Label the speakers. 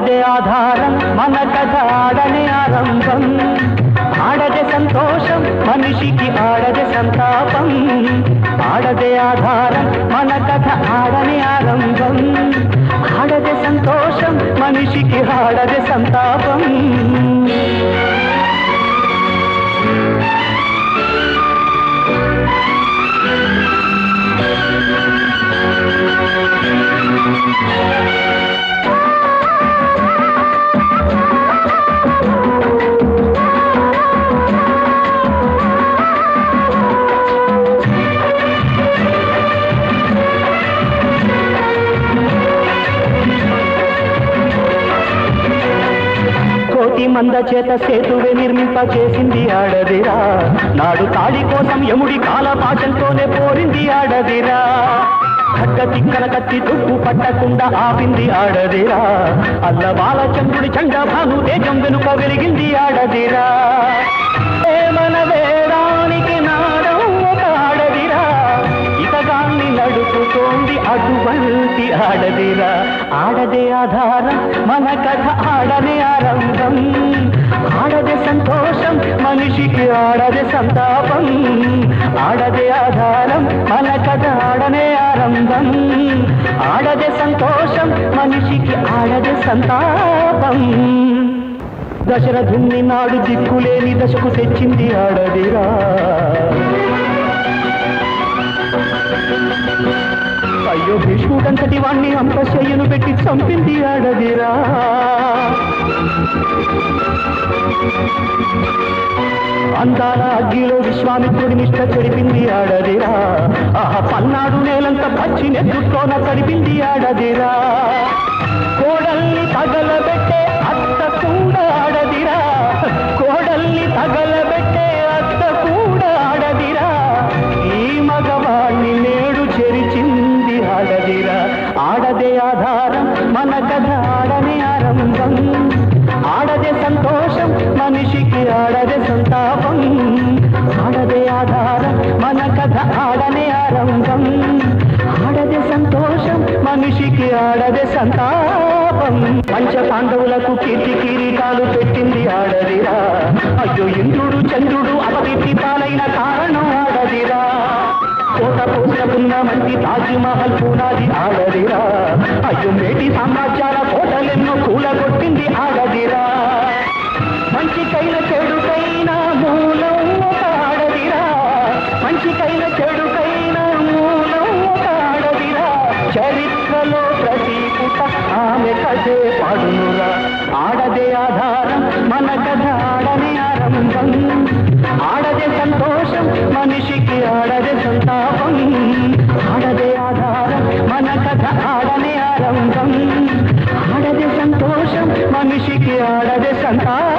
Speaker 1: ఆడదే ఆధారం మన కథ ఆడనే ఆరంభం ఆడదే సంతోషం మనిషికి ఆడదే సంతాపం ఆడదే ఆధారం మన కథ ఆడనే ఆరంభం ఆడదే సంతోషం మనిషికి ఆడదే సంతాపం మంద చేత సేతువే నిర్మింప చేసింది ఆడదిరా నాడు తాళి కోసం యముడి కాలపాశంతోనే పోరింది ఆడదిరా ఖడ్గ తిక్కన కత్తి తుప్పు పట్టకుండా ఆపింది ఆడదిరా అల్లవాల చంద్రుడి చండభాను తేజం వెనుక వెలిగింది ఆడదిరా మన వేడానికి నాడం ఒక ఆడదిరా ఇతగాన్ని నడుపుతోంది అటువంటి ఆడదిరా ఆడదే ఆధారం మన కథ ఆడనే ఆరంభం ఆడదే సంతోషం మనిషికి ఆడదే సంతాపం ఆడదే ఆధారం మన కథ ఆడనే ఆరంభం ఆడదే సంతోషం మనిషికి ఆడదే సంతాపం దశరథుని నాడు దిక్కులేని దశకు తెచ్చింది ఆడదిరా అయ్యో భీష్ముడంతటి వాణ్ణి అంపశయ్యను పెట్టి చంపింది ఆడదిరా అందాల అగ్గిలో విశ్వామిత్రుడి నిష్ట చెడిపింది ఆడదిరా ఆహా పల్నాడు నేలంత పచ్చి నెత్తుతోన తడిపింది ఆడదిరా కోడల్ని తగలబెట్టే అత్త కూడా ఆడదిరా కోడల్ని తగలబెట్టే అత్త కూడా ఆడదిరా ఈ మగవాణ్ణి నేడు చెరిచింది ఆడదిరా ఆడదే ఆధారం మన కథ ఆడనే ఆరంభం ఆడదే సంతోషం మనిషికి ఆడదే సంతాపం ఆడదే ఆధారం మన కథ ఆడనే ఆరంభం ఆడదే సంతోషం మనిషికి ఆడదే సంతాపం పంచ పాండవులకు కీర్తి కిరీటాలు పెట్టింది ఆడదిరా అయ్యో ఇంద్రుడు చంద్రుడు అపకీర్తి పాలైన కారణం ఆడదిరా కోట పోషకున్న మంచి తాజ్మహల్ పునాది ఆడదిరా అయ్యో మేటి సామ్రాజ్యాల కోటలెన్నో కూలగొట్టింది ఆడదిరా మంచికైన చెడుకైన మూలం ఒక ఆడదిరా మంచికైన చెడుకైన మూలం ఒక ఆడదిరా చరిత్రలో ప్రతి పుట ఆమె కథే పాడునురా ఆడదే ఆధారం మన కథ ఆడనే ఆరంభం ఆడదే సంతోషం మనిషికి ఆడదే సంతాపం ఆడదే ఆధారం మన కథ ఆడనే ఆరంభం ఆడదే సంతోషం మనిషికి ఆడదే సంతాపం